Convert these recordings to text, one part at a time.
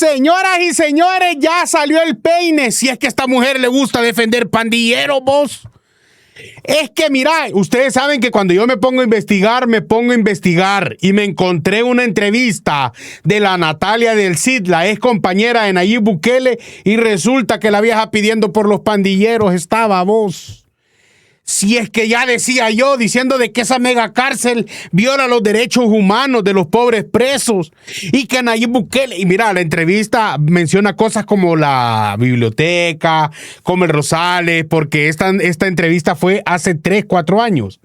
Señoras y señores, ya salió el peine. Si es que a esta mujer le gusta defender pandilleros, vos. Es que, mira, ustedes saben que cuando yo me pongo a investigar. Y me encontré una entrevista de la Natalia del Cid, la ex compañera de Nayib Bukele, y resulta que la vieja pidiendo por los pandilleros estaba, vos. Si es que ya decía yo, diciendo de que esa mega cárcel viola los derechos humanos de los pobres presos y que Nayib Bukele, y mira, la entrevista menciona cosas como la biblioteca, como el Rosales, porque esta entrevista fue hace 3, 4 años,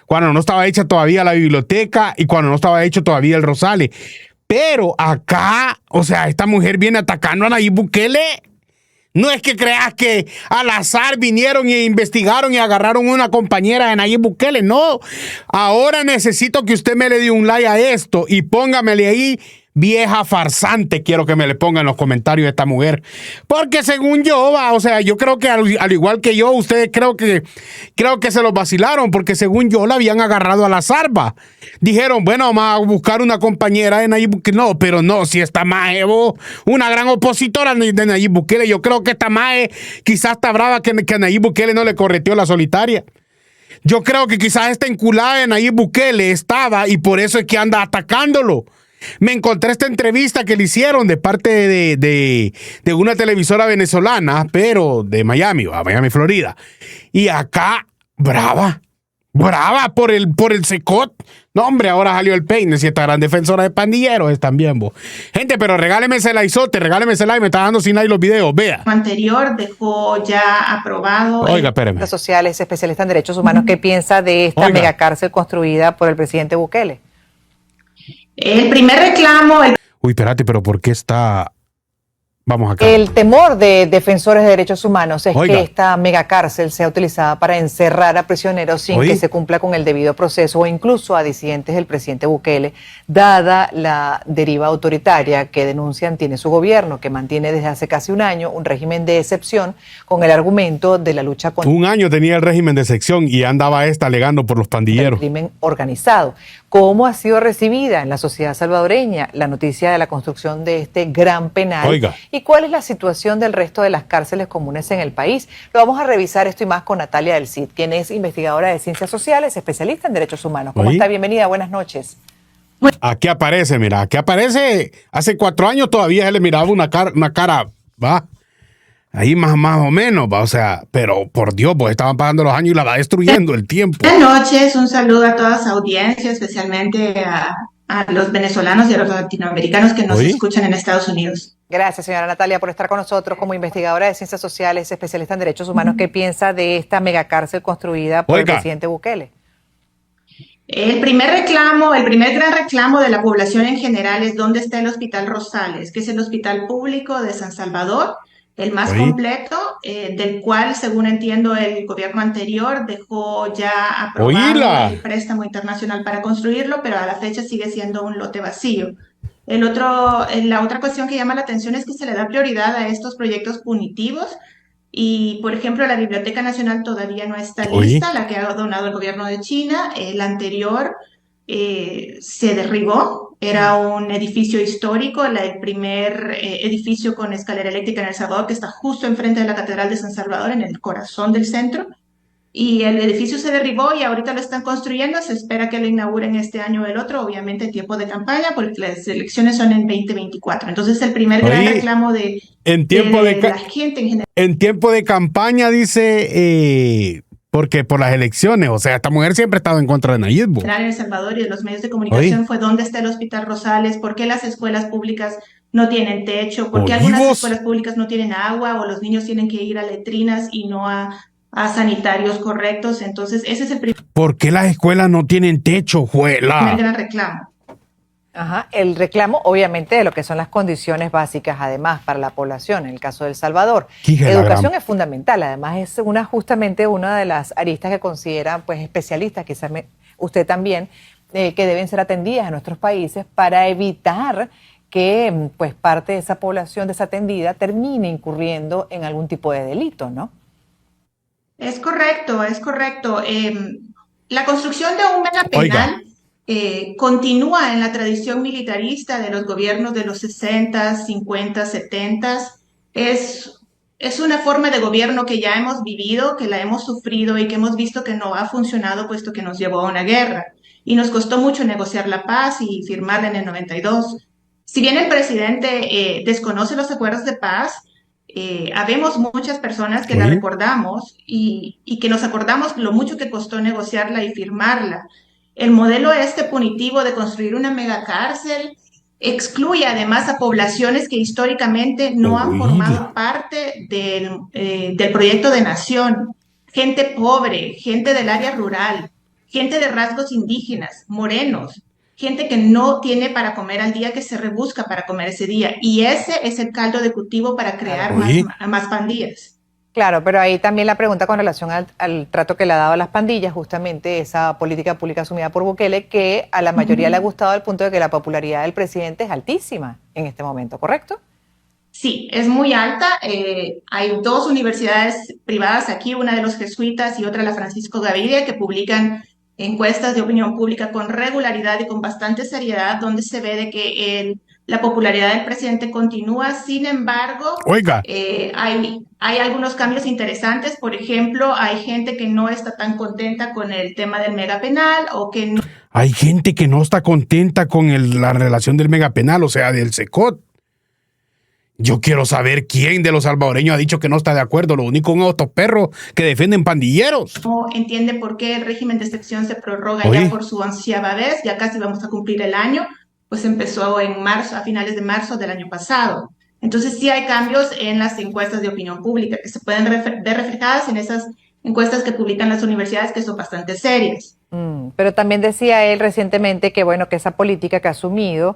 cuando no estaba hecha todavía la biblioteca y cuando no estaba hecho todavía el Rosales. Pero acá, o sea, esta mujer viene atacando a Nayib Bukele. No es que creas que al azar vinieron e investigaron y agarraron una compañera de Nayib Bukele. No. Ahora necesito que usted me le dé un like a esto y póngamele ahí, vieja farsante. Quiero que me le ponga en los comentarios a esta mujer. Porque según yo, o sea, yo creo que al igual que yo, ustedes creo que se los vacilaron. Porque según yo, la habían agarrado al azar, va. Dijeron, bueno, vamos a buscar una compañera de Nayib Bukele. No, pero no, si esta mae, una gran opositora de Nayib Bukele. Yo creo que esta mae quizás está brava que Nayib Bukele no le correteó la solitaria. Yo creo que quizás esta enculada de Nayib Bukele estaba y por eso es que anda atacándolo. Me encontré esta entrevista que le hicieron de parte de una televisora venezolana, pero de Miami, Florida. Y acá, brava por el secot. No, hombre, ahora salió el peine. Si esta gran defensora de pandilleros es también, vos. Gente, pero regáleme ese likezote, regáleme ese like, me está dando sin like los videos, vea. Anterior dejó ya aprobado. Oiga, espéreme. Redes sociales, especialista en derechos humanos, ¿qué piensa de esta megacárcel construida por el presidente Bukele? El primer reclamo... Uy, espérate, pero ¿por qué está...? Vamos acá. El temor de defensores de derechos humanos es que esta megacárcel sea utilizada para encerrar a prisioneros sin que se cumpla con el debido proceso o incluso a disidentes del presidente Bukele, dada la deriva autoritaria que denuncian tiene su gobierno, que mantiene desde hace casi un año un régimen de excepción con el argumento de la lucha contra... Un año tenía el régimen de excepción y andaba alegando por los pandilleros. El crimen organizado. ¿Cómo ha sido recibida en la sociedad salvadoreña la noticia de la construcción de este gran penal? ¿Y cuál es la situación del resto de las cárceles comunes en el país? Lo vamos a revisar esto y más con Natalia del Cid, quien es investigadora de ciencias sociales, especialista en derechos humanos. ¿Cómo está? Bienvenida, buenas noches. Aquí aparece, mira, aquí aparece. Hace 4 años todavía se le miraba una cara, va. Ahí más o menos, va, o sea, pero por Dios, pues estaban pasando los años y la va destruyendo el tiempo. Buenas noches, un saludo a toda su audiencia, especialmente a los venezolanos y a los latinoamericanos que nos escuchan en Estados Unidos. Gracias, señora Natalia, por estar con nosotros como investigadora de ciencias sociales, especialista en derechos humanos. ¿Qué piensa de esta megacárcel construida por el presidente Bukele? El primer gran reclamo de la población en general es dónde está el Hospital Rosales, que es el hospital público de San Salvador, el más completo, del cual, según entiendo, el gobierno anterior dejó ya aprobado el préstamo internacional para construirlo, pero a la fecha sigue siendo un lote vacío. La otra cuestión que llama la atención es que se le da prioridad a estos proyectos punitivos y, por ejemplo, la Biblioteca Nacional todavía no está lista, la que ha donado el gobierno de China. La anterior se derribó. Era un edificio histórico, el primer edificio con escalera eléctrica en El Salvador, que está justo enfrente de la Catedral de San Salvador, en el corazón del centro. Y el edificio se derribó y ahorita lo están construyendo. Se espera que lo inauguren este año o el otro, obviamente en tiempo de campaña, porque las elecciones son en 2024. Entonces, el primer gran reclamo de la gente en general. En tiempo de campaña, dice... porque por las elecciones, o sea, esta mujer siempre ha estado en contra de Nayib. En El Salvador y de los medios de comunicación fue dónde está el Hospital Rosales, por qué las escuelas públicas no tienen techo, por qué algunas escuelas públicas no tienen agua o los niños tienen que ir a letrinas y no a sanitarios correctos. Entonces, ese es el primer... ¿Por qué las escuelas no tienen techo, juela? El gran reclamo. Ajá, el reclamo obviamente de lo que son las condiciones básicas además para la población, en el caso de El Salvador. Educación es fundamental, además es justamente una de las aristas que consideran pues especialistas, quizás usted también, que deben ser atendidas en nuestros países para evitar que pues parte de esa población desatendida termine incurriendo en algún tipo de delito, ¿no? Es correcto, es correcto. La construcción de un mega penal continúa en la tradición militarista de los gobiernos de los 60, 50, 70. Es una forma de gobierno que ya hemos vivido, que la hemos sufrido y que hemos visto que no ha funcionado, puesto que nos llevó a una guerra. Y nos costó mucho negociar la paz y firmarla en el 92. Si bien el presidente desconoce los acuerdos de paz, habemos muchas personas que la Oye, recordamos y que nos acordamos lo mucho que costó negociarla y firmarla. El modelo este punitivo de construir una megacárcel excluye además a poblaciones que históricamente no han oíla. formado parte del proyecto de nación. Gente pobre, gente del área rural, gente de rasgos indígenas, morenos, gente que no tiene para comer al día, que se rebusca para comer ese día. Y ese es el caldo de cultivo para Claro. crear Oye, más pandillas. Claro, pero ahí también la pregunta con relación al trato que le ha dado a las pandillas, justamente esa política pública asumida por Bukele, que a la mayoría le ha gustado al punto de que la popularidad del presidente es altísima en este momento, ¿correcto? Sí, es muy alta. Hay dos universidades privadas aquí, una de los jesuitas y otra la Francisco Gavidia, que publican encuestas de opinión pública con regularidad y con bastante seriedad, donde se ve de que la popularidad del presidente continúa. Sin embargo, oiga, hay algunos cambios interesantes. Por ejemplo, hay gente que no está tan contenta con el tema del mega penal o que no. hay gente que no está contenta con la relación del megapenal, o sea, del SECOT. Yo quiero saber quién de los salvadoreños ha dicho que no está de acuerdo. Lo único son estos perros que defienden pandilleros. No entiende por qué el régimen de excepción se prorroga ya Oye, por su 11ª vez, ya casi vamos a cumplir el año, pues empezó en marzo, a finales de marzo del año pasado. Entonces sí hay cambios en las encuestas de opinión pública que se pueden ver reflejadas en esas encuestas que publican las universidades, que son bastante serias. Pero también decía él recientemente que bueno, que esa política que ha asumido,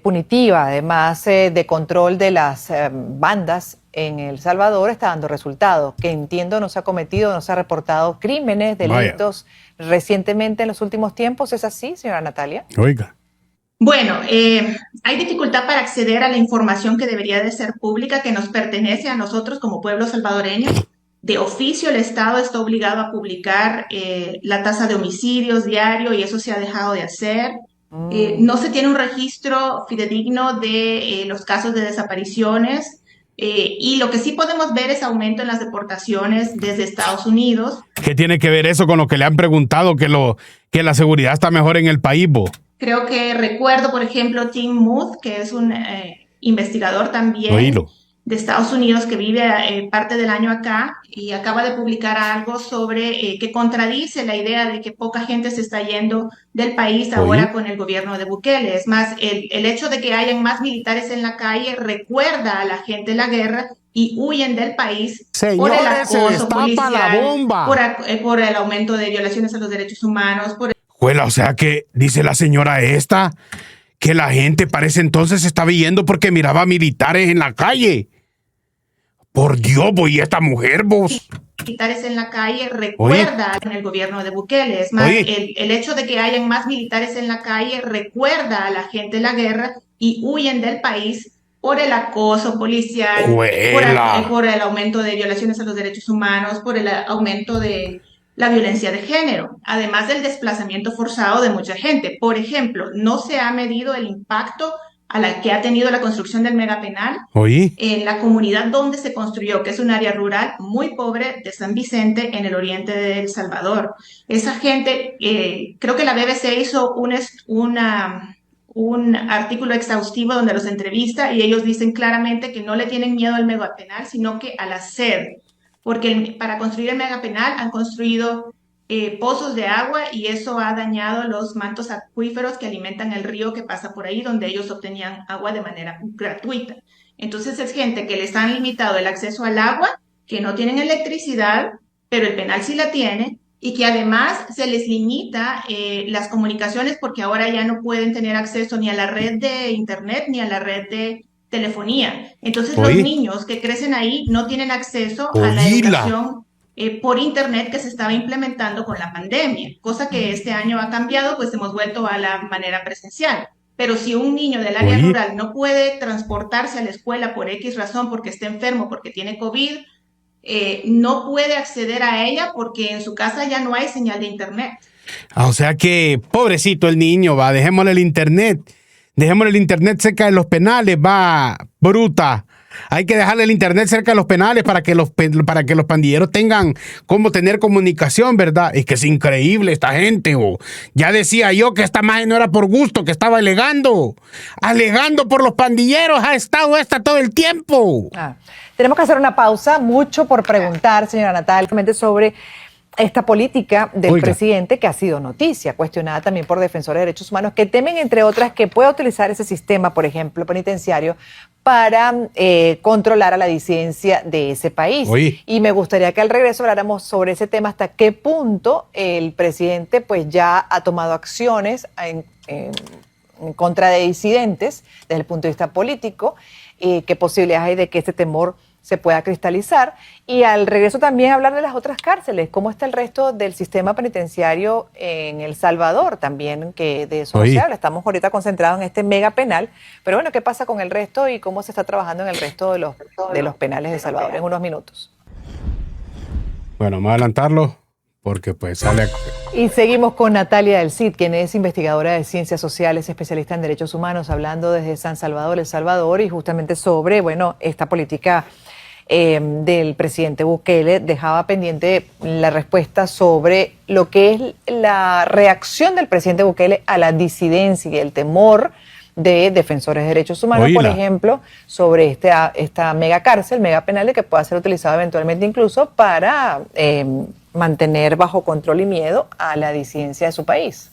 punitiva, además de control de las bandas en El Salvador, está dando resultados, que entiendo no se ha cometido, no se ha reportado crímenes, vaya, delitos recientemente en los últimos tiempos. ¿Es así, señora Natalia? oiga. Bueno, hay dificultad para acceder a la información que debería de ser pública, que nos pertenece a nosotros como pueblo salvadoreño. De oficio, el Estado está obligado a publicar la tasa de homicidios diario y eso se ha dejado de hacer. Mm. No se tiene un registro fidedigno de los casos de desapariciones y lo que sí podemos ver es aumento en las deportaciones desde Estados Unidos. ¿Qué tiene que ver eso con lo que le han preguntado que la seguridad está mejor en el país, bo? Creo que recuerdo, por ejemplo, Tim Muth, que es un investigador también Oílo. de Estados Unidos que vive parte del año acá y acaba de publicar algo sobre que contradice la idea de que poca gente se está yendo del país ahora Oí. con el gobierno de Bukele. Es más, el hecho de que hayan más militares en la calle recuerda a la gente la guerra y huyen del país por el Señores, se acoso destapa la policial, bomba. por el aumento de violaciones a los derechos humanos, por Juela, o sea que dice la señora esta que la gente parece entonces estaba yendo porque miraba militares en la calle. Por Dios, voy esta mujer, vos. militares en la calle Oye, recuerda en el gobierno de Bukele. Es más, oye, el hecho de que hayan más militares en la calle recuerda a la gente la guerra y huyen del país por el acoso policial, juela. por el aumento de violaciones a los derechos humanos, por el aumento de la violencia de género, además del desplazamiento forzado de mucha gente. Por ejemplo, no se ha medido el impacto a la que ha tenido la construcción del megapenal Oye, en la comunidad donde se construyó, que es un área rural muy pobre de San Vicente, en el oriente de El Salvador. Esa gente, creo que la BBC hizo un artículo exhaustivo donde los entrevista y ellos dicen claramente que no le tienen miedo al megapenal, sino que a la sed, porque para construir el megapenal han construido pozos de agua y eso ha dañado los mantos acuíferos que alimentan el río que pasa por ahí, donde ellos obtenían agua de manera gratuita. Entonces es gente que les han limitado el acceso al agua, que no tienen electricidad, pero el penal sí la tiene, y que además se les limita las comunicaciones porque ahora ya no pueden tener acceso ni a la red de internet ni a la red de telefonía. Entonces los oye, niños que crecen ahí no tienen acceso a la oíla. educación por internet que se estaba implementando con la pandemia, cosa que este año ha cambiado, pues hemos vuelto a la manera presencial. Pero si un niño del área Oye, rural no puede transportarse a la escuela por X razón, porque está enfermo, porque tiene COVID, no puede acceder a ella porque en su casa ya no hay señal de internet. O sea que, pobrecito el niño, va, dejémosle el internet cerca de los penales, va, bruta. Hay que dejarle el internet cerca de los penales para que los pandilleros tengan cómo tener comunicación, ¿verdad? Es que es increíble esta gente, oh. Ya decía yo que esta maje no era por gusto, que estaba alegando por los pandilleros, ha estado esta todo el tiempo. Tenemos que hacer una pausa, mucho por preguntar, señora Natalia, sobre esta política del presidente que ha sido noticia, cuestionada también por defensores de derechos humanos que temen, entre otras, que pueda utilizar ese sistema, por ejemplo, penitenciario, para controlar a la disidencia de ese país. Y me gustaría que al regreso habláramos sobre ese tema, hasta qué punto el presidente pues ya ha tomado acciones en contra de disidentes desde el punto de vista político, qué posibilidades hay de que este temor se pueda cristalizar, y al regreso también hablar de las otras cárceles, cómo está el resto del sistema penitenciario en El Salvador también, que de eso no se habla. Estamos ahorita concentrados en este mega penal, pero bueno, ¿qué pasa con el resto y cómo se está trabajando en el resto de los penales de El Salvador? En unos minutos. Bueno, vamos a adelantarlo porque pues sale... Y seguimos con Natalia del Cid, quien es investigadora de ciencias sociales, especialista en derechos humanos, hablando desde San Salvador, El Salvador, y justamente sobre, bueno, esta política del presidente Bukele. Dejaba pendiente la respuesta sobre lo que es la reacción del presidente Bukele a la disidencia y el temor de defensores de derechos humanos, por ejemplo, sobre esta mega cárcel, mega penal, que pueda ser utilizado eventualmente incluso para mantener bajo control y miedo a la disidencia de su país.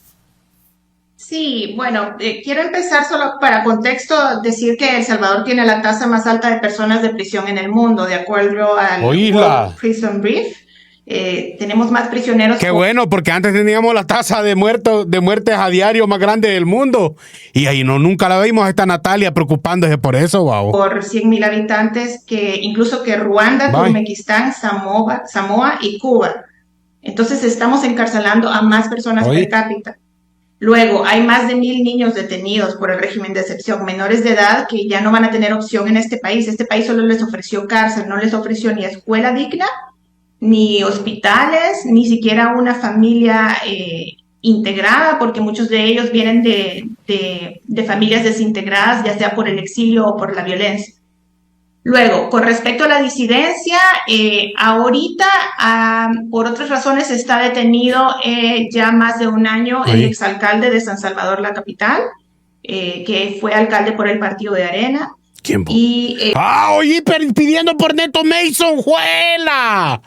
Sí, bueno, quiero empezar solo para contexto, decir que El Salvador tiene la tasa más alta de personas de prisión en el mundo, de acuerdo al World Prison Brief. Tenemos más prisioneros. Qué bueno, porque antes teníamos la tasa de muertes a diario más grande del mundo. Y ahí nunca la vimos a esta Natalia preocupándose por eso, wow. Por 100,000 habitantes, incluso que Ruanda, Turkmenistán, Samoa y Cuba. Entonces estamos encarcelando a más personas per cápita. Luego, hay más de 1,000 niños detenidos por el régimen de excepción, menores de edad que ya no van a tener opción en este país. Este país solo les ofreció cárcel, no les ofreció ni escuela digna, ni hospitales, ni siquiera una familia integrada, porque muchos de ellos vienen de familias desintegradas, ya sea por el exilio o por la violencia. Luego, con respecto a la disidencia, ahorita, por otras razones, está detenido ya más de un año el exalcalde de San Salvador, la capital, que fue alcalde por el partido de Arena. ¿Quién? Pidiendo por Neto Mason, ¡juela!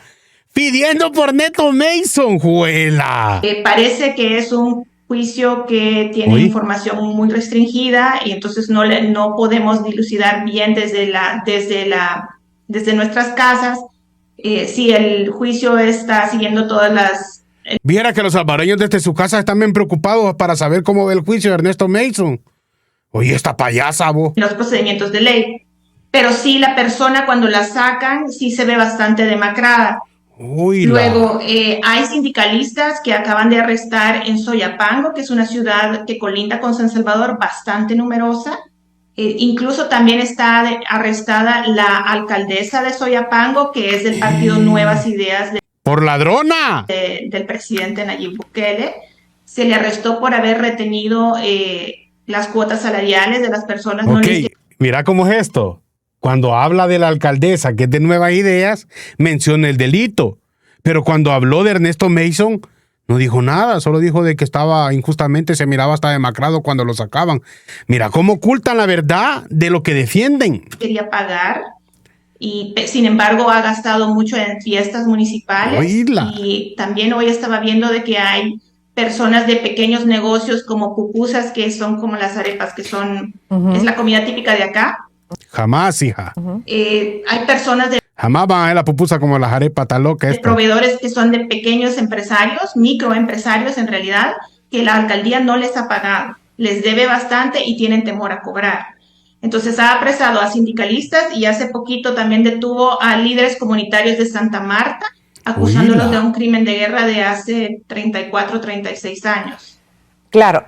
Pidiendo por Neto Mason, ¡juela! Parece que es un juicio que tiene información muy restringida y entonces no podemos dilucidar bien desde nuestras casas si el juicio está siguiendo todas las... Viera que los salvadoreños desde su casa están bien preocupados para saber cómo ve el juicio de Ernesto Mason. Oye, esta payasa, vos. Los procedimientos de ley. Pero sí, la persona cuando la sacan, sí se ve bastante demacrada. Luego, hay sindicalistas que acaban de arrestar en Soyapango, que es una ciudad que colinda con San Salvador, bastante numerosa. Incluso también está arrestada la alcaldesa de Soyapango, que es del partido Nuevas Ideas. ¡Por ladrona! Del presidente Nayib Bukele. Se le arrestó por haber retenido las cuotas salariales de las personas. Mira cómo es esto. Cuando habla de la alcaldesa, que es de Nuevas Ideas, menciona el delito. Pero cuando habló de Ernesto Mason, no dijo nada. Solo dijo de que estaba injustamente, se miraba hasta demacrado cuando lo sacaban. Mira cómo ocultan la verdad de lo que defienden. Quería pagar y, sin embargo, ha gastado mucho en fiestas municipales. Y también hoy estaba viendo de que hay personas de pequeños negocios como pupusas, que son como las arepas, que son es la comida típica de acá. Jamás, hija. Hay personas de... Jamás van a ver la pupusa como las arepas, tan locas. Proveedores que son de pequeños empresarios, microempresarios en realidad, que la alcaldía no les ha pagado. Les debe bastante y tienen temor a cobrar. Entonces ha apresado a sindicalistas y hace poquito también detuvo a líderes comunitarios de Santa Marta, acusándolos de un crimen de guerra de hace 34, 36 años. Claro,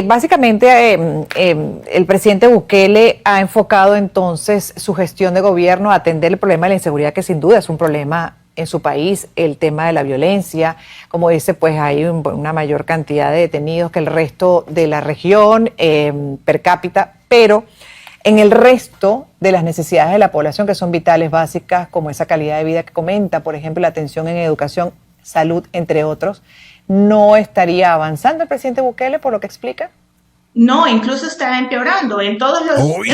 básicamente el presidente Bukele ha enfocado entonces su gestión de gobierno a atender el problema de la inseguridad, que sin duda es un problema en su país el tema de la violencia. Como dice, pues hay una mayor cantidad de detenidos que el resto de la región per cápita, pero en el resto de las necesidades de la población que son vitales, básicas, como esa calidad de vida que comenta, por ejemplo, la atención en educación, salud, entre otros, ¿no estaría avanzando el presidente Bukele por lo que explica? No, incluso está empeorando. Es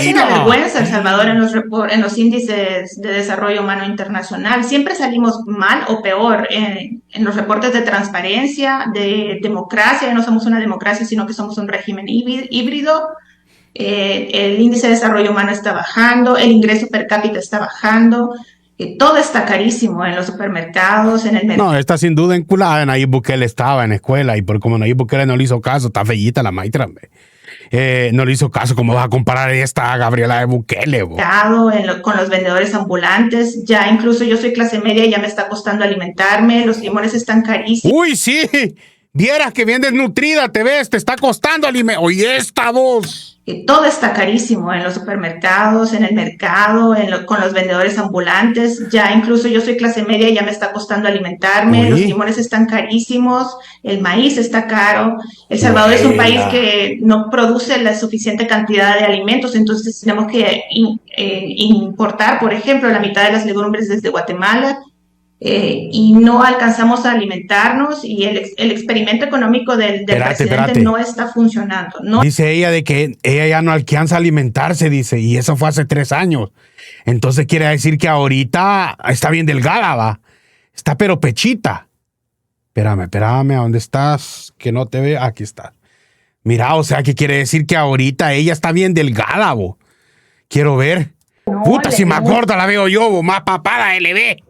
una vergüenza El Salvador en los índices de desarrollo humano internacional. Siempre salimos mal o peor en los reportes de transparencia, de democracia. No somos una democracia, sino que somos un régimen híbrido. El índice de desarrollo humano está bajando, el ingreso per cápita está bajando. Todo está carísimo en los supermercados, en el mercado. No, está sin duda enculada. Nayib Bukele estaba en la escuela y por como Nayib Bukele no le hizo caso, está fellita la maestra. No le hizo caso. ¿Cómo vas a comparar esta a Gabriela de Bukele? Con los vendedores ambulantes. Ya incluso yo soy clase media y ya me está costando alimentarme. Los limones están carísimos. ¡Uy, sí! Vieras que bien desnutrida te ves, te está costando alimentar. Oye, esta voz. Todo está carísimo en los supermercados, en el mercado, con los vendedores ambulantes. Ya incluso yo soy clase media y ya me está costando alimentarme. Uy. Los limones están carísimos, el maíz está caro. El Salvador es un país que no produce la suficiente cantidad de alimentos, entonces tenemos que importar, por ejemplo, la mitad de las legumbres desde Guatemala. Y no alcanzamos a alimentarnos y el experimento económico del presidente no está funcionando. No. Dice ella de que ella ya no alcanza a alimentarse, dice, y eso fue hace 3 años. Entonces quiere decir que ahorita está bien delgada, va. Está pero pechita. Espérame, ¿a dónde estás? Que no te ve. Aquí está. Mira, o sea, que quiere decir que ahorita ella está bien delgada, bo. Quiero ver. No, puta, si más gorda la veo yo, bo, más papada LB.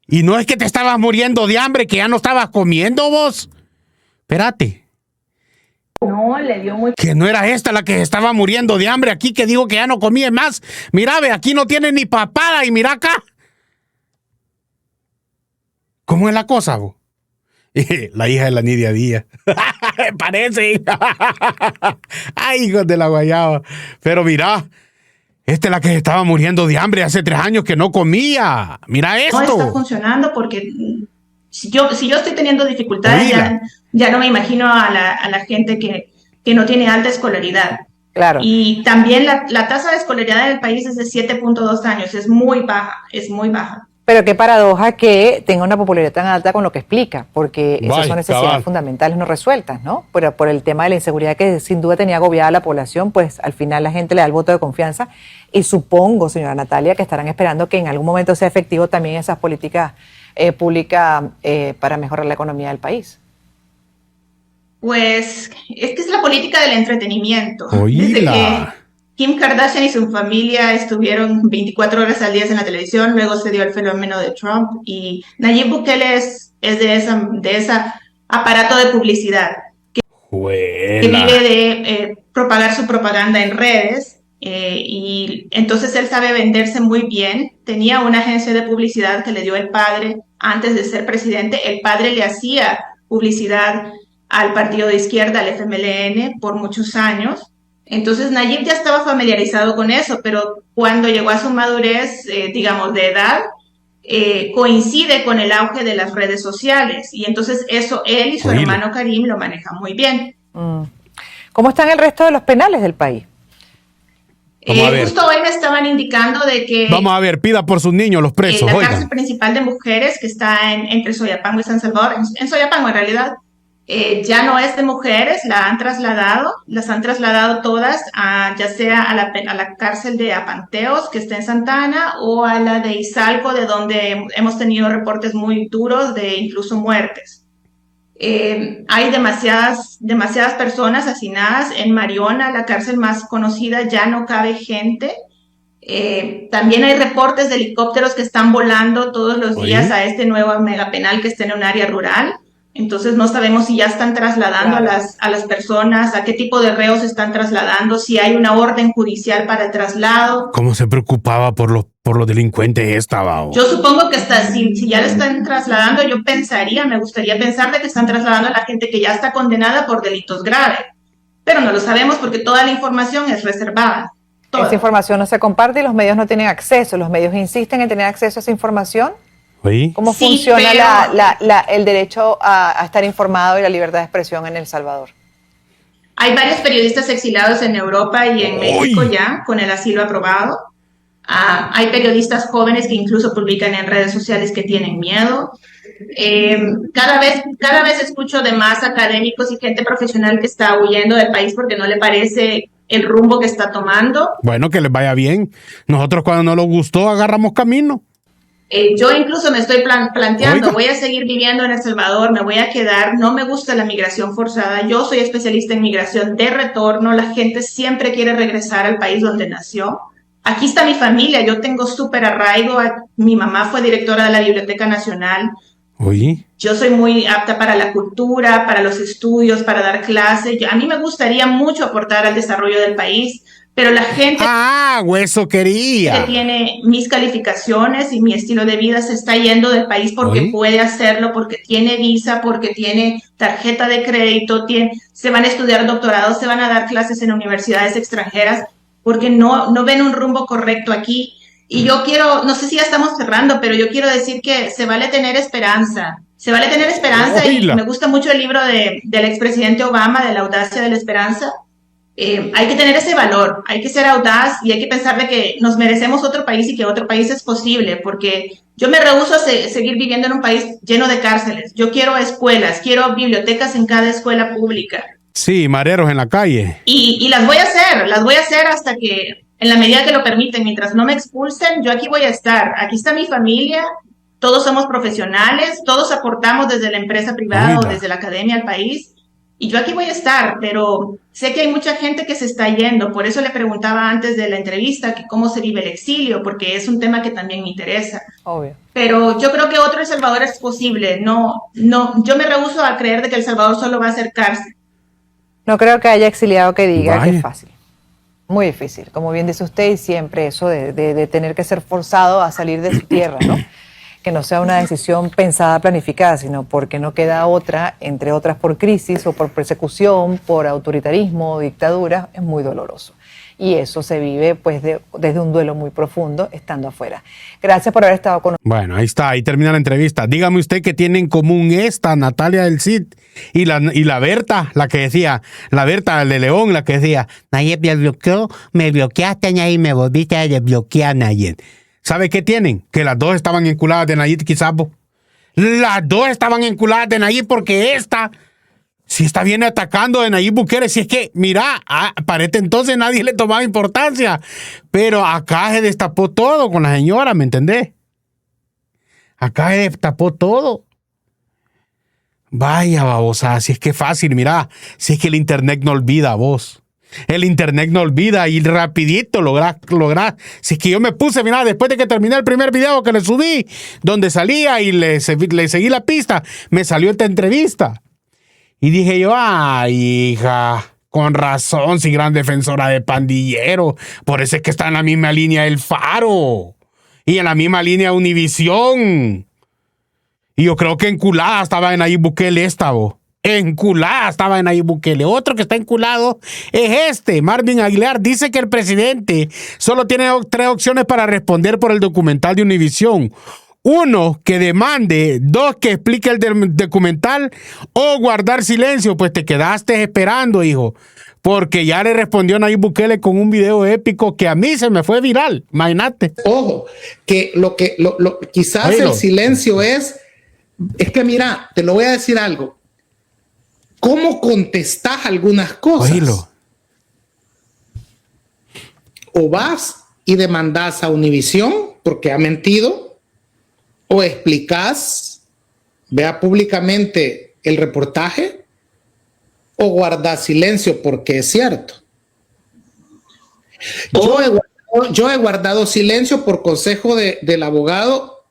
Y no es que te estabas muriendo de hambre, que ya no estabas comiendo vos. Espérate. No, le dio muy... Que no era esta la que estaba muriendo de hambre aquí, que digo que ya no comía más. Mira, ve, aquí no tiene ni papada y mira acá. ¿Cómo es la cosa, vos? La hija de la Nidia Díaz. Parece. Ay, hijos de la guayaba. Pero mira... Esta es la que estaba muriendo de hambre hace 3 años que no comía. Mira esto. No está funcionando porque si yo estoy teniendo dificultades, ya no me imagino a la gente que no tiene alta escolaridad. Claro. Y también la tasa de escolaridad del país es de 7.2 años. Es muy baja, es muy baja. Pero qué paradoja que tenga una popularidad tan alta con lo que explica, porque esas son necesidades fundamentales no resueltas, ¿no? Pero por el tema de la inseguridad que sin duda tenía agobiada la población, pues al final la gente le da el voto de confianza y supongo, señora Natalia, que estarán esperando que en algún momento sea efectivo también esas políticas públicas para mejorar la economía del país. Pues es que es la política del entretenimiento. Oíla. Desde que Kim Kardashian y su familia estuvieron 24 horas al día en la televisión, luego se dio el fenómeno de Trump y Nayib Bukele es de ese aparato de publicidad que vive de propagar su propaganda en redes y entonces él sabe venderse muy bien. Tenía una agencia de publicidad que le dio el padre antes de ser presidente. El padre le hacía publicidad al partido de izquierda, al FMLN, por muchos años. Entonces Nayib ya estaba familiarizado con eso, pero cuando llegó a su madurez, digamos, de edad, coincide con el auge de las redes sociales. Y entonces eso él y su hermano Karim lo manejan muy bien. ¿Cómo están el resto de los penales del país? Justo hoy me estaban indicando de que... Vamos a ver, pida por sus niños, los presos. La cárcel principal de mujeres que está entre Soyapango y San Salvador, en Soyapango en realidad, ya no es de mujeres, las han trasladado todas ya sea a la cárcel de Apanteos, que está en Santa Ana, o a la de Izalco, de donde hemos tenido reportes muy duros de incluso muertes. Hay demasiadas personas hacinadas. En Mariona, la cárcel más conocida, ya no cabe gente. También hay reportes de helicópteros que están volando todos los días a este nuevo megapenal que está en un área rural. Entonces no sabemos si ya están trasladando a las personas, a qué tipo de reos están trasladando, si hay una orden judicial para el traslado. ¿Cómo se preocupaba por los delincuentes esta? Yo supongo que si ya le están trasladando, me gustaría pensar de que están trasladando a la gente que ya está condenada por delitos graves. Pero no lo sabemos porque toda la información es reservada. Esa información no se comparte y los medios no tienen acceso. Los medios insisten en tener acceso a esa información. ¿Oí? ¿Cómo Sí, funciona pero el derecho a estar informado y la libertad de expresión en El Salvador? hay varios periodistas exilados en Europa y en México ¡Uy! ya, con el asilo aprobado. Hay periodistas jóvenes que incluso publican en redes sociales que tienen miedo. Cada vez escucho de más académicos y gente profesional que está huyendo del país porque no le parece el rumbo que está tomando. Bueno, que les vaya bien. Nosotros cuando no nos gustó agarramos camino. Yo incluso me estoy planteando, Oiga. voy a seguir viviendo en El Salvador, me voy a quedar, no me gusta la migración forzada, yo soy especialista en migración de retorno, la gente siempre quiere regresar al país donde nació. Aquí está mi familia, yo tengo súper arraigo, mi mamá fue directora de la Biblioteca Nacional, Oye. yo soy muy apta para la cultura, para los estudios, para dar clases, a mí me gustaría mucho aportar al desarrollo del país, pero la gente Hueso que quería. tiene mis calificaciones y mi estilo de vida se está yendo del país porque Oye. puede hacerlo, porque tiene visa, porque tiene tarjeta de crédito, se van a estudiar doctorados, se van a dar clases en universidades extranjeras, porque no ven un rumbo correcto aquí. Y yo quiero, no sé si ya estamos cerrando, pero yo quiero decir que se vale tener esperanza. Se vale tener esperanza y Oíla. me gusta mucho el libro del expresidente Obama, de la audacia de la esperanza. Hay que tener ese valor, hay que ser audaz y hay que pensar de que nos merecemos otro país y que otro país es posible, porque yo me rehúso a seguir viviendo en un país lleno de cárceles. Yo quiero escuelas, quiero bibliotecas en cada escuela pública. Sí, mareros en la calle. Y las voy a hacer hasta que, en la medida que lo permiten, mientras no me expulsen, yo aquí voy a estar. Aquí está mi familia, todos somos profesionales, todos aportamos desde la empresa privada o Oíla. desde la academia al país. Y yo aquí voy a estar, pero sé que hay mucha gente que se está yendo. Por eso le preguntaba antes de la entrevista que cómo se vive el exilio, porque es un tema que también me interesa. Obvio. Pero yo creo que otro El Salvador es posible. No, yo me rehúso a creer de que El Salvador solo va a ser cárcel. No creo que haya exiliado que diga Vaya. que es fácil. Muy difícil. Como bien dice usted, y siempre eso de tener que ser forzado a salir de su tierra, ¿no? Que no sea una decisión pensada, planificada, sino porque no queda otra, entre otras por crisis o por persecución, por autoritarismo, dictadura, es muy doloroso. Y eso se vive pues desde un duelo muy profundo estando afuera. Gracias por haber estado con nosotros. Bueno, ahí está, ahí termina la entrevista. Dígame usted qué tiene en común esta Natalia del Cid y la Berta, la que decía, la Berta de León, la que decía, Nayib me bloqueó, me bloqueaste Nayib, me volviste a desbloquear Nayib. ¿Sabe qué tienen? Que las dos estaban enculadas de Nayib quizás. Las dos estaban enculadas de Nayib porque si está bien atacando de Nayib Bukele, si es que, mira, para este entonces nadie le tomaba importancia, pero acá se destapó todo con la señora, ¿me entendés? Acá se destapó todo. Vaya, babosa, si es que es fácil, mira, si es que el internet no olvida, vos. El internet no olvida y rapidito lográs. Si es que yo me puse, mira, después de que terminé el primer video que le subí, donde salía y le seguí la pista, me salió esta entrevista. Y dije yo, hija, con razón, si gran defensora de pandillero. Por eso es que está en la misma línea El Faro. Y en la misma línea Univisión. Y yo creo que enculada estaba en Nayib Bukele vos. Enculada estaba en Nayib Bukele. Otro que está enculado es Marvin Aguilar. Dice que el presidente solo tiene 3 opciones para responder por el documental de Univisión. 1, que demande. 2, que explique el documental. O guardar silencio. Pues te quedaste esperando, hijo. Porque ya le respondió Nayib Bukele con un video épico que a mí se me fue viral. Imagínate. Ojo, que quizás Oílo. el silencio es que mira, te lo voy a decir algo. ¿Cómo contestás algunas cosas? Oílo. O vas y demandás a Univisión porque ha mentido, o explicás, vea públicamente el reportaje, o guardás silencio porque es cierto. Yo he guardado silencio por consejo del abogado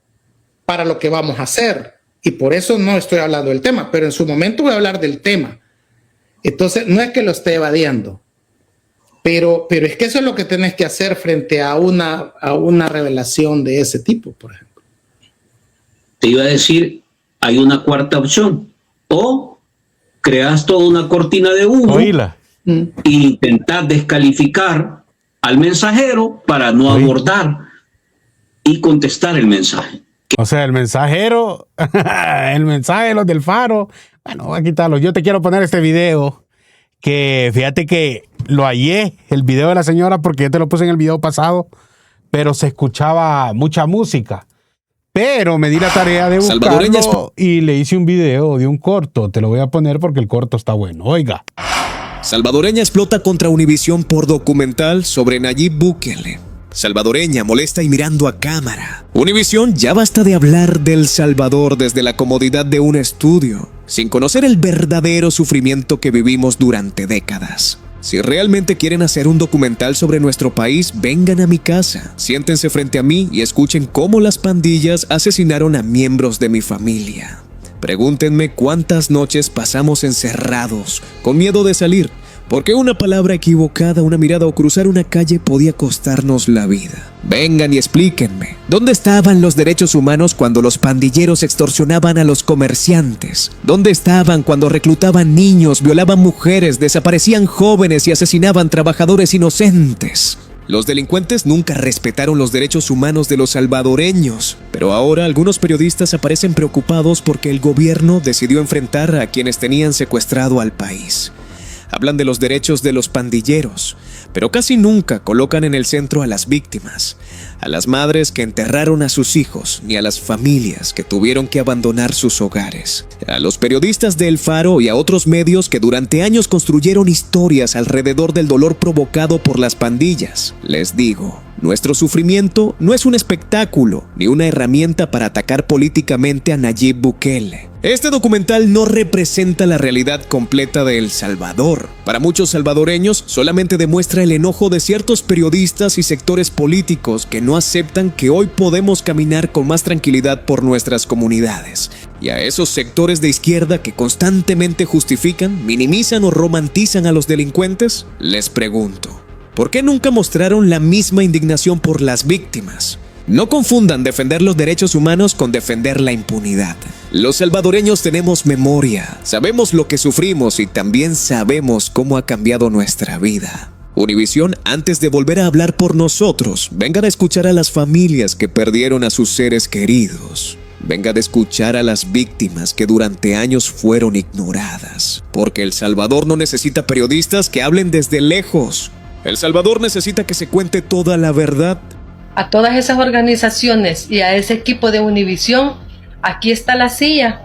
para lo que vamos a hacer. Y por eso no estoy hablando del tema, pero en su momento voy a hablar del tema. Entonces, no es que lo esté evadiendo, pero es que eso es lo que tenés que hacer frente a una revelación de ese tipo, por ejemplo. Te iba a decir, hay una cuarta opción. O creas toda una cortina de humo Oíla. e intentás descalificar al mensajero para no abordar y contestar el mensaje. O sea, el mensajero, el mensaje de los del Faro. Bueno, voy a quitarlo. Yo te quiero poner este video que fíjate que lo hallé, el video de la señora, porque yo te lo puse en el video pasado, pero se escuchaba mucha música. Pero me di la tarea de buscarlo y le hice un video de un corto. Te lo voy a poner porque el corto está bueno. Oiga. Salvadoreña explota contra Univisión por documental sobre Nayib Bukele. Salvadoreña molesta y mirando a cámara. Univisión, ya basta de hablar del Salvador desde la comodidad de un estudio, sin conocer el verdadero sufrimiento que vivimos durante décadas. Si realmente quieren hacer un documental sobre nuestro país, vengan a mi casa, siéntense frente a mí y escuchen cómo las pandillas asesinaron a miembros de mi familia. Pregúntenme cuántas noches pasamos encerrados, con miedo de salir, porque una palabra equivocada, una mirada o cruzar una calle podía costarnos la vida. Vengan y explíquenme, ¿dónde estaban los derechos humanos cuando los pandilleros extorsionaban a los comerciantes? ¿Dónde estaban cuando reclutaban niños, violaban mujeres, desaparecían jóvenes y asesinaban trabajadores inocentes? Los delincuentes nunca respetaron los derechos humanos de los salvadoreños, pero ahora algunos periodistas aparecen preocupados porque el gobierno decidió enfrentar a quienes tenían secuestrado al país. Hablan de los derechos de los pandilleros, pero casi nunca colocan en el centro a las víctimas, a las madres que enterraron a sus hijos, ni a las familias que tuvieron que abandonar sus hogares, a los periodistas de El Faro y a otros medios que durante años construyeron historias alrededor del dolor provocado por las pandillas. Les digo, nuestro sufrimiento no es un espectáculo ni una herramienta para atacar políticamente a Nayib Bukele. Este documental no representa la realidad completa de El Salvador. Para muchos salvadoreños solamente demuestra el enojo de ciertos periodistas y sectores políticos que no aceptan que hoy podemos caminar con más tranquilidad por nuestras comunidades. Y a esos sectores de izquierda que constantemente justifican, minimizan o romantizan a los delincuentes, les pregunto, ¿por qué nunca mostraron la misma indignación por las víctimas? No confundan defender los derechos humanos con defender la impunidad. Los salvadoreños tenemos memoria, sabemos lo que sufrimos y también sabemos cómo ha cambiado nuestra vida. Univisión, antes de volver a hablar por nosotros, vengan a escuchar a las familias que perdieron a sus seres queridos. Vengan a escuchar a las víctimas que durante años fueron ignoradas. Porque El Salvador no necesita periodistas que hablen desde lejos. El Salvador necesita que se cuente toda la verdad. A todas esas organizaciones y a ese equipo de Univisión, aquí está la silla.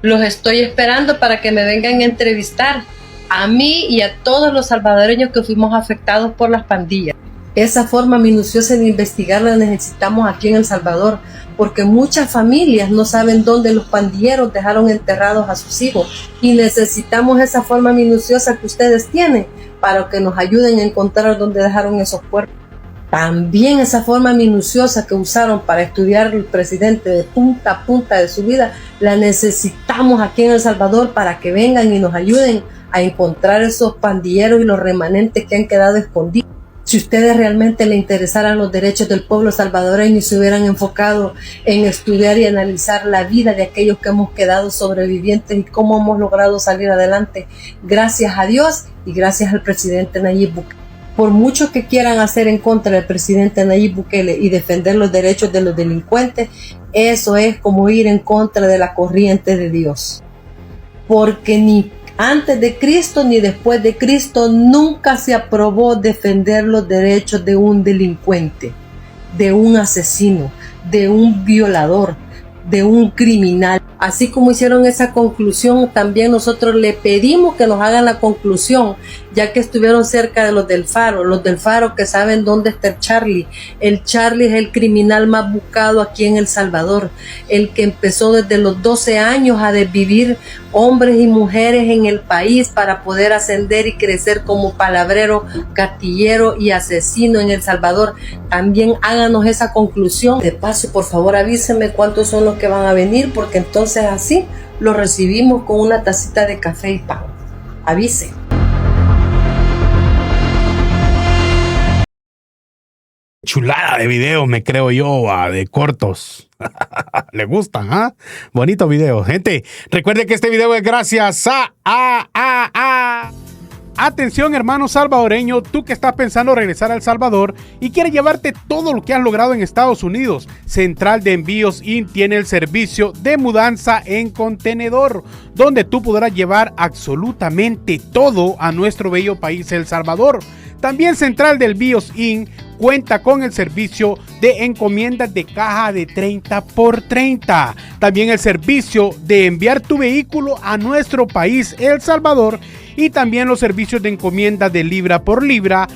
Los estoy esperando para que me vengan a entrevistar a mí y a todos los salvadoreños que fuimos afectados por las pandillas. Esa forma minuciosa de investigar la necesitamos aquí en El Salvador, porque muchas familias no saben dónde los pandilleros dejaron enterrados a sus hijos y necesitamos esa forma minuciosa que ustedes tienen para que nos ayuden a encontrar dónde dejaron esos cuerpos. También esa forma minuciosa que usaron para estudiar al presidente de punta a punta de su vida, la necesitamos aquí en El Salvador para que vengan y nos ayuden a encontrar esos pandilleros y los remanentes que han quedado escondidos. Si ustedes realmente les interesaran los derechos del pueblo salvadoreño y se hubieran enfocado en estudiar y analizar la vida de aquellos que hemos quedado sobrevivientes y cómo hemos logrado salir adelante, gracias a Dios y gracias al presidente Nayib Bukele. Por mucho que quieran hacer en contra del presidente Nayib Bukele y defender los derechos de los delincuentes, eso es como ir en contra de la corriente de Dios. Porque ni antes de Cristo ni después de Cristo nunca se aprobó defender los derechos de un delincuente, de un asesino, de un violador, de un criminal. Así como hicieron esa conclusión, también nosotros le pedimos que nos hagan la conclusión, ya que estuvieron cerca de los del Faro que saben dónde está el Charlie. El Charlie es el criminal más buscado aquí en El Salvador, el que empezó desde los 12 años a desvivir hombres y mujeres en el país para poder ascender y crecer como palabrero, gatillero y asesino en El Salvador. También háganos esa conclusión. De paso, por favor, avísenme cuántos son los que van a venir, porque entonces así los recibimos con una tacita de café y pan. Avise. Chulada de videos, me creo yo, de cortos. Le gustan, ¿ah? Bonito video. Gente, recuerde que este video es gracias a Atención, hermano salvadoreño, tú que estás pensando regresar a El Salvador y quieres llevarte todo lo que has logrado en Estados Unidos. Central de Envíos IN tiene el servicio de mudanza en contenedor, donde tú podrás llevar absolutamente todo a nuestro bello país El Salvador. También Central de Envíos IN cuenta con el servicio de encomiendas de caja de 30x30. También el servicio de enviar tu vehículo a nuestro país El Salvador y también los servicios de encomienda de libra por libra,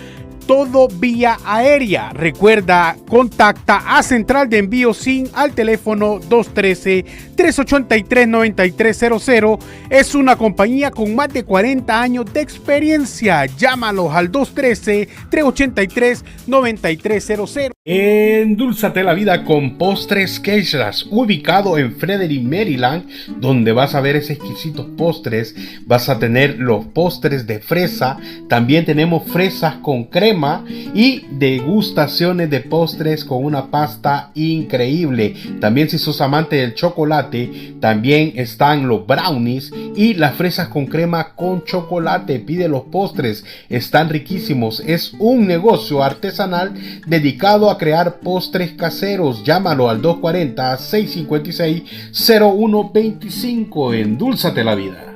todo vía aérea. Recuerda, contacta a Central de Envíos SIN al teléfono 213-383-9300. Es una compañía con más de 40 años de experiencia. Llámalos al 213-383-9300. Endulzate la vida con Postres Quechras, ubicado en Frederick, Maryland, donde vas a ver esos exquisitos postres. Vas a tener los postres de fresa, también tenemos fresas con crema y degustaciones de postres con una pasta increíble. También, si sos amante del chocolate, también están los brownies y las fresas con crema con chocolate. Pide los postres, están riquísimos. Es un negocio artesanal dedicado a crear postres caseros. Llámalo al 240-656-0125. Endúlzate la vida.